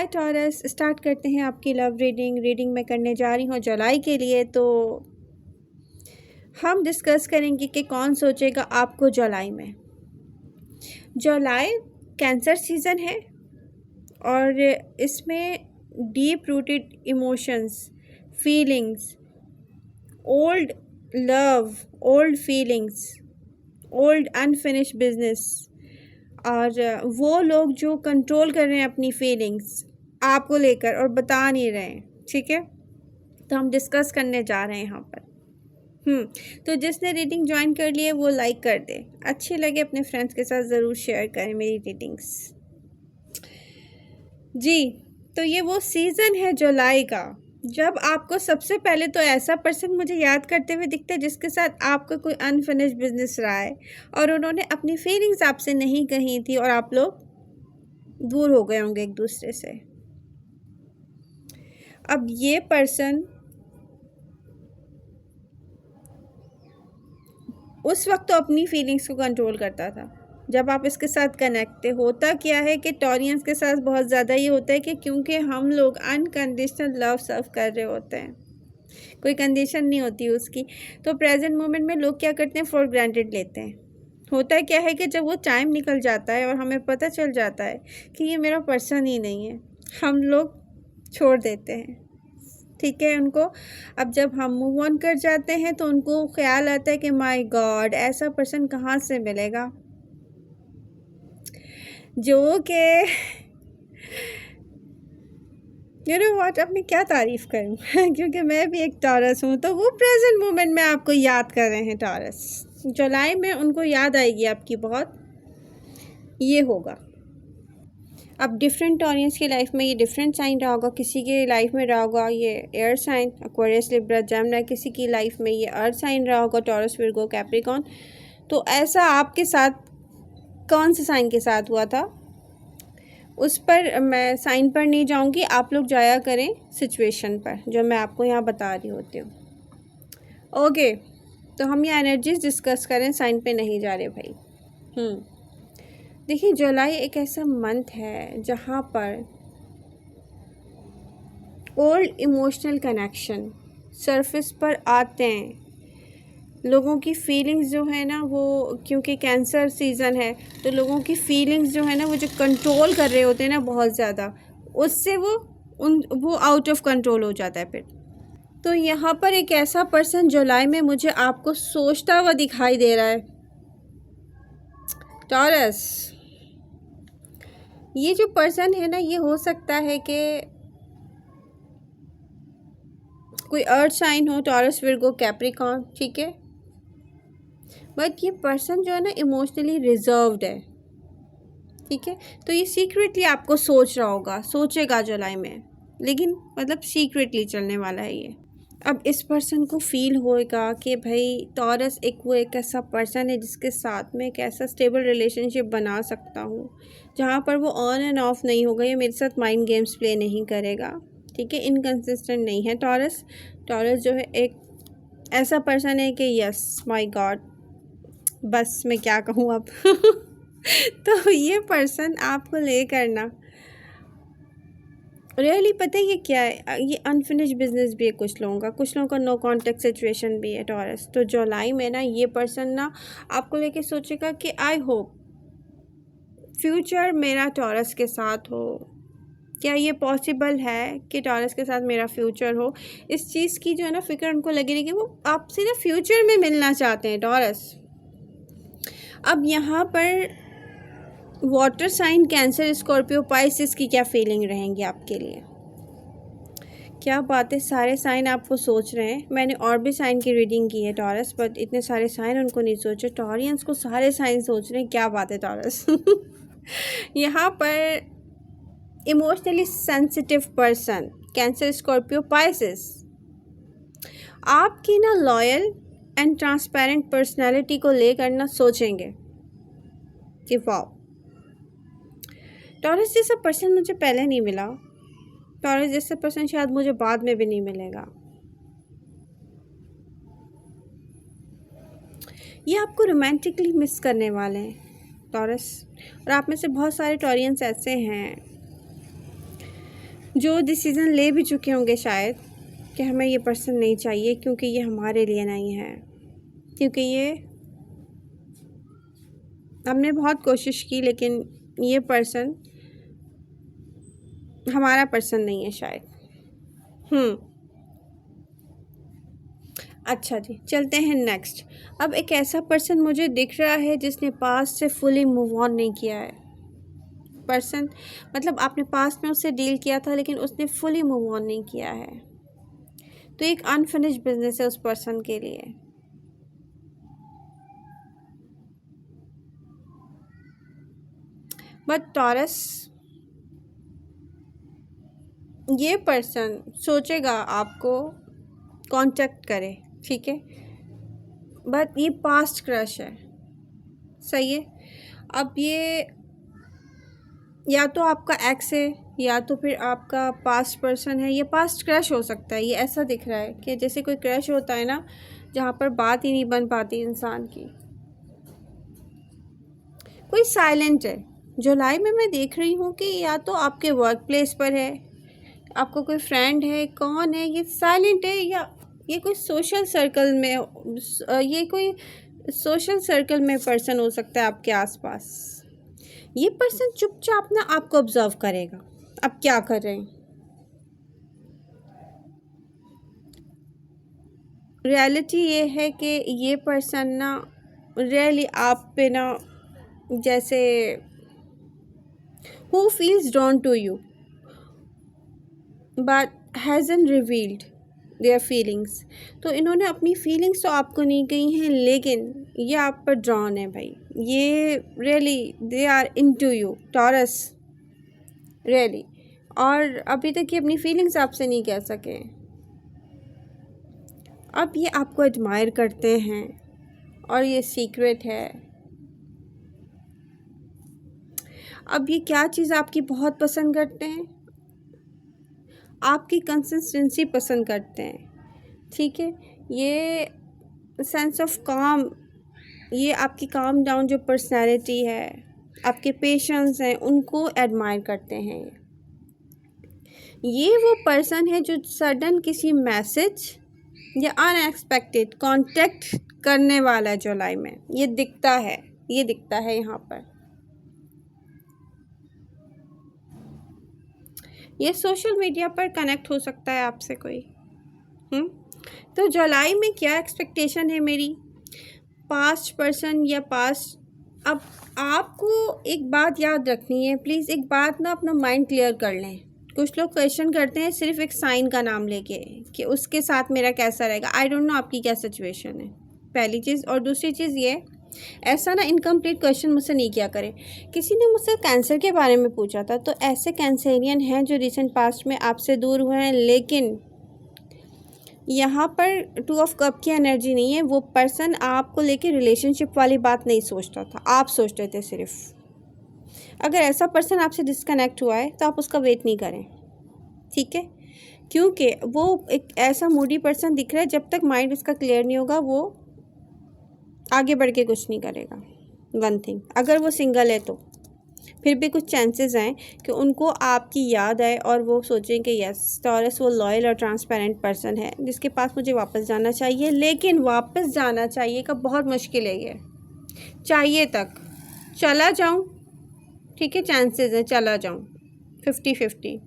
हाय taurus, start करते हैं आपकी लव रीडिंग मैं करने जा रही हूँ जुलाई के लिए। तो हम डिस्कस करेंगे कि कौन सोचेगा आपको जुलाई में। जुलाई कैंसर सीज़न है और इसमें deep rooted emotions, feelings, old love, old feelings, old unfinished business और वो लोग जो कंट्रोल कर रहे हैं अपनी फीलिंग्स आपको लेकर और बता नहीं रहे हैं, ठीक है। तो हम डिस्कस करने जा रहे हैं यहाँ पर। तो जिसने रीडिंग ज्वाइन कर लिए वो लाइक कर दे, अच्छे लगे अपने फ्रेंड्स के साथ ज़रूर शेयर करें मेरी रीडिंग्स जी। तो ये वो सीज़न है जुलाई का जब आपको सबसे पहले तो ऐसा पर्सन मुझे याद करते हुए दिखता है जिसके साथ आपका कोई अनफिनिश्ड बिजनेस रहा है और उन्होंने अपनी फीलिंग्स आपसे नहीं कही थी और आप लोग दूर हो गए होंगे एक दूसरे से। अब ये पर्सन उस वक्त तो अपनी फीलिंग्स को कंट्रोल करता था जब आप इसके साथ कनेक्ट थे। होता क्या है कि टॉरियंस के साथ बहुत ज़्यादा ये होता है कि क्योंकि हम लोग अनकंडीशनल लव सर्व कर रहे होते हैं, कोई कंडीशन नहीं होती उसकी, तो प्रेजेंट मोमेंट में लोग क्या करते हैं, फॉर ग्रांटेड लेते हैं। होता क्या है कि जब वो टाइम निकल जाता है और हमें पता चल जाता है कि ये मेरा पर्सन ही नहीं है, हम लोग छोड़ देते हैं, ठीक है उनको। अब जब हम मूव ऑन कर जाते हैं तो उनको ख्याल आता है कि माय गॉड ऐसा पर्सन कहाँ से मिलेगा जो कि यू नो व्हाट, अब मैं क्या तारीफ़ करूं क्योंकि मैं भी एक टॉरस हूं, तो वो प्रेजेंट मोमेंट में आपको याद कर रहे हैं टॉरस। जुलाई में उनको याद आएगी आपकी बहुत, ये होगा। अब डिफरेंट टॉरियंस की लाइफ में ये डिफरेंट साइन रहा होगा, किसी की लाइफ में रहा होगा ये air sign Aquarius Libra Gemini, किसी की लाइफ में ये अर्थ साइन रहा होगा टॉरस विर्गो कैप्रिकॉर्न। तो ऐसा आपके साथ कौन से साइन के साथ हुआ था उस पर मैं साइन पर नहीं जाऊंगी, आप लोग जाया करें सिचुएशन पर जो मैं आपको यहाँ बता रही होती हूँ। ओके, तो हम ये एनर्जीज डिस्कस करें, साइन पे नहीं जा रहे भाई। देखिए जुलाई एक ऐसा मंथ है जहाँ पर ओल्ड इमोशनल कनेक्शन सरफेस पर आते हैं। लोगों की फीलिंग्स जो है ना वो, क्योंकि कैंसर सीज़न है तो लोगों की फीलिंग्स जो है ना वो जो कंट्रोल कर रहे होते हैं ना बहुत ज़्यादा, उससे वो आउट ऑफ कंट्रोल हो जाता है फिर। तो यहाँ पर एक ऐसा पर्सन जुलाई में मुझे आपको सोचता हुआ दिखाई दे रहा है टॉरस। ये जो पर्सन है ना ये हो सकता है कि कोई अर्थ साइन हो, टॉरस विर्गो कैप्रिकॉर्न, ठीक है। बट ये पर्सन जो है ना इमोशनली रिजर्व्ड है, ठीक है। तो ये सीक्रेटली आपको सोच रहा होगा, सोचेगा जुलाई में, लेकिन मतलब सीक्रेटली चलने वाला है ये। अब इस पर्सन को फील होएगा कि भाई टॉरस एक ऐसा पर्सन है जिसके साथ में एक ऐसा स्टेबल रिलेशनशिप बना सकता हूँ जहाँ पर वो ऑन एंड ऑफ नहीं होगा, ये मेरे साथ माइंड गेम्स प्ले नहीं करेगा, ठीक है। इनकंसिस्टेंट नहीं है टॉरस। टॉरस जो है एक ऐसा पर्सन है कि यस माय गॉड, बस मैं क्या कहूँ अब तो ये पर्सन आपको ले करना रियली पता है ये क्या है, ये अनफिनिश्ड बिजनेस भी है कुछ लोगों का नो कॉन्टेक्ट सिचुएशन भी है टॉरस। तो जुलाई में ना ये पर्सन ना आपको लेके सोचेगा कि आई होप फ्यूचर मेरा टॉरस के साथ हो, क्या ये पॉसिबल है कि टॉरस के साथ मेरा फ्यूचर हो। इस चीज़ की जो है ना फिक्र उनको लगी रही कि वो आपसे ना फ्यूचर में मिलना चाहते हैं टॉरस। अब यहाँ पर water sign Cancer Scorpio Pisces की क्या फीलिंग रहेंगी आपके लिए। क्या बात है, सारे साइन आपको सोच रहे हैं। मैंने और भी साइन की रीडिंग की है टॉरस, बट इतने सारे साइन उनको नहीं सोचे। टॉरियंस को सारे साइन सोच रहे हैं, क्या बात है टॉरस यहाँ पर emotionally sensitive person cancer Scorpio Pisces आपकी ना लॉयल एंड ट्रांसपेरेंट पर्सनैलिटी को लेकर ना सोचेंगे कि वाह टॉरस जैसा पर्सन मुझे पहले नहीं मिला, टॉरस जैसा पर्सन शायद मुझे बाद में भी नहीं मिलेगा। ये आपको रोमांटिकली मिस करने वाले हैं टॉरस। और आप में से बहुत सारे टॉरियंस ऐसे हैं जो डिसीज़न ले भी चुके होंगे शायद कि हमें ये पर्सन नहीं चाहिए क्योंकि ये हमारे लिए नहीं है, क्योंकि ये हमने बहुत कोशिश की लेकिन ये पर्सन हमारा पर्सन नहीं है शायद। अच्छा जी, चलते हैं नेक्स्ट। अब एक ऐसा पर्सन मुझे दिख रहा है जिसने पास्ट से फुली मूव ऑन नहीं किया है। पर्सन मतलब आपने पास्ट में उससे डील किया था लेकिन उसने फुली मूव ऑन नहीं किया है, तो एक अनफिनिश्ड बिजनेस है उस पर्सन के लिए। बट टॉरस, ये पर्सन सोचेगा आपको कांटेक्ट करे, ठीक है, बट ये पास्ट क्रश है, सही है। अब ये या तो आपका एक्स है या तो फिर आपका पास्ट पर्सन है, ये पास्ट क्रश हो सकता है। ये ऐसा दिख रहा है कि जैसे कोई क्रश होता है ना, जहाँ पर बात ही नहीं बन पाती इंसान की। कोई साइलेंट है जुलाई में, मैं देख रही हूँ कि या तो आपके वर्क प्लेस पर है, आपका कोई फ्रेंड है, कौन है, ये साइलेंट है, या ये कोई सोशल सर्कल में, ये कोई सोशल सर्कल में पर्सन हो सकता है आपके आसपास। ये पर्सन चुपचाप ना आपको ऑब्जर्व करेगा आप क्या कर रहे हैं। रियलिटी ये है कि ये पर्सन ना रियली आप पे ना, जैसे who feels drawn to you but hasn't revealed their feelings. तो इन्होंने अपनी फीलिंग्स तो आपको नहीं कही हैं लेकिन ये आप पर ड्रॉन है भाई। ये really they are into you Taurus, really. और अभी तक ये अपनी फीलिंग्स आपसे नहीं कह सके। अब ये आपको एडमायर करते हैं और ये सीक्रेट है। अब ये क्या चीज़ आपकी बहुत पसंद करते हैं, आपकी कंसिस्टेंसी पसंद करते हैं, ठीक है। ये सेंस ऑफ काम, ये आपकी काम डाउन जो पर्सनैलिटी है, आपके पेशेंस हैं, उनको एडमायर करते हैं। ये वो पर्सन है जो सडन किसी मैसेज या अनएक्सपेक्टेड कांटेक्ट करने वाला है जुलाई में। ये दिखता है, ये दिखता है यहाँ पर। ये सोशल मीडिया पर कनेक्ट हो सकता है आपसे कोई। तो जुलाई में क्या एक्सपेक्टेशन है मेरी, पास्ट पर्सन या पास्ट। अब आपको एक बात याद रखनी है, प्लीज़ एक बात ना अपना माइंड क्लियर कर लें। कुछ लोग क्वेश्चन करते हैं सिर्फ एक साइन का नाम लेके कि उसके साथ मेरा कैसा रहेगा। आई डोंट नो आपकी क्या सिचुएशन है, पहली चीज़। और दूसरी चीज़ ये, ऐसा ना इनकम्प्लीट क्वेश्चन मुझसे नहीं किया करें। किसी ने मुझसे कैंसर के बारे में पूछा था, तो ऐसे कैंसरियन हैं जो रिसेंट पास्ट में आपसे दूर हुए हैं, लेकिन यहाँ पर 2 ऑफ कप की एनर्जी नहीं है। वो पर्सन आपको लेके रिलेशनशिप वाली बात नहीं सोचता था, आप सोचते थे सिर्फ। अगर ऐसा पर्सन आपसे डिस्कनेक्ट हुआ है तो आप उसका वेट नहीं करें, ठीक है, क्योंकि वो एक ऐसा मूडी पर्सन दिख रहा है, जब तक माइंड उसका क्लियर नहीं होगा वो आगे बढ़ के कुछ नहीं करेगा। वन थिंग, अगर वो सिंगल है तो फिर भी कुछ चांसेस हैं कि उनको आपकी याद आए और वो सोचें कि यस टॉरस वो लॉयल और ट्रांसपेरेंट पर्सन है जिसके पास मुझे वापस जाना चाहिए। लेकिन वापस जाना चाहिए का बहुत मुश्किल है, ये चाहिए तक चला जाऊं, ठीक है, चांसेस है चला जाऊं 50-50,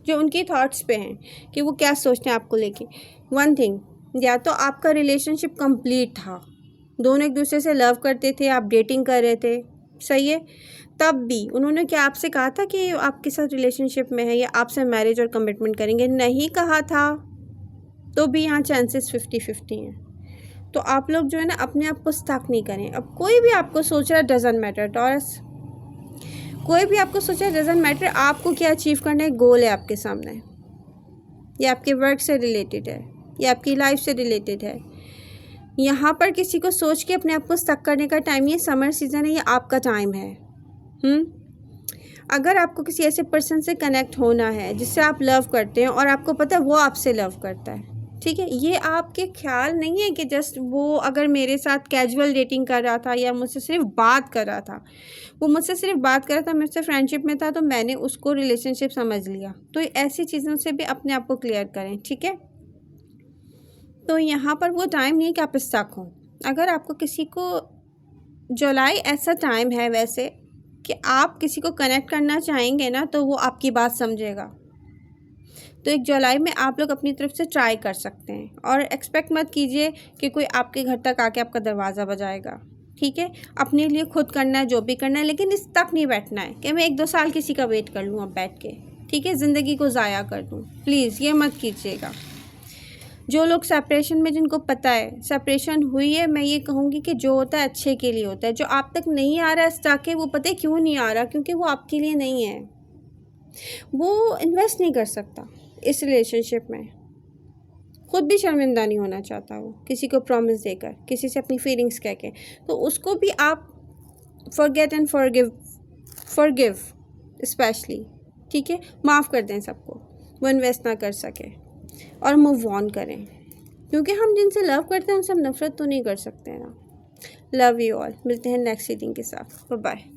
जो उनकी थॉट्स पे हैं कि वो क्या सोचते हैं आपको लेके। वन थिंग, या तो आपका रिलेशनशिप कंप्लीट था, दोनों एक दूसरे से लव करते थे, आप डेटिंग कर रहे थे, सही है, तब भी उन्होंने क्या आपसे कहा था कि आपके साथ रिलेशनशिप में है या आपसे मैरिज और कमिटमेंट करेंगे, नहीं कहा था, तो भी यहाँ चांसेस 50-50 हैं। तो आप लोग जो है ना अपने आप को स्टक नहीं करें। अब कोई भी आपको सोच रहा है, डजंट मैटर टॉरस, कोई भी आपको सोच रहा है डजंट मैटर। आपको क्या अचीव करना है, गोल है आपके सामने, ये आपके वर्क से रिलेटेड है, ये आपकी लाइफ से रिलेटेड है। यहाँ पर किसी को सोच के अपने आप को स्टक करने का टाइम, ये समर सीज़न है, ये आपका टाइम है। अगर आपको किसी ऐसे पर्सन से कनेक्ट होना है जिससे आप लव करते हैं और आपको पता है वो आपसे लव करता है, ठीक है, ये आपके ख्याल नहीं है कि जस्ट वो अगर मेरे साथ कैजुअल डेटिंग कर रहा था या मुझसे सिर्फ बात कर रहा था, वो मुझसे सिर्फ बात कर रहा था, मुझसे फ्रेंडशिप में था, तो मैंने उसको रिलेशनशिप समझ लिया। तो ऐसी चीज़ों से भी अपने आप को क्लियर करें, ठीक है। तो यहाँ पर वो टाइम नहीं है कि आप स्टक हों। अगर आपको किसी को, जुलाई ऐसा टाइम है वैसे कि आप किसी को कनेक्ट करना चाहेंगे ना, तो वो आपकी बात समझेगा। तो एक जुलाई में आप लोग अपनी तरफ से ट्राई कर सकते हैं, और एक्सपेक्ट मत कीजिए कि कोई आपके घर तक आके आपका दरवाज़ा बजाएगा, ठीक है। अपने लिए खुद करना है जो भी करना है, लेकिन इस तक नहीं बैठना है कि मैं 1-2 साल किसी का वेट कर लूँ अब बैठ के, ठीक है, ज़िंदगी को ज़ाया कर दूँ। प्लीज़ ये मत कीजिएगा। जो लोग सेपरेशन में, जिनको पता है सेपरेशन हुई है, मैं ये कहूँगी कि जो होता है अच्छे के लिए होता है। जो आप तक नहीं आ रहा है स्टक है, वो पता है क्यों नहीं आ रहा, क्योंकि वो आपके लिए नहीं है। वो इन्वेस्ट नहीं कर सकता इस रिलेशनशिप में, खुद भी शर्मिंदा नहीं होना चाहता वो किसी को प्रॉमिस देकर, किसी से अपनी फीलिंग्स कह के। तो उसको भी आप फॉरगेट एंड फॉरगिव स्पेशली, ठीक है, माफ़ कर दें सबको, वो इन्वेस्ट ना कर सके, और मूव ऑन करें, क्योंकि हम जिनसे लव करते हैं उनसे हम नफरत तो नहीं कर सकते ना। Love you all. मिलते हैं नेक्स्ट रीडिंग के साथ। Bye bye.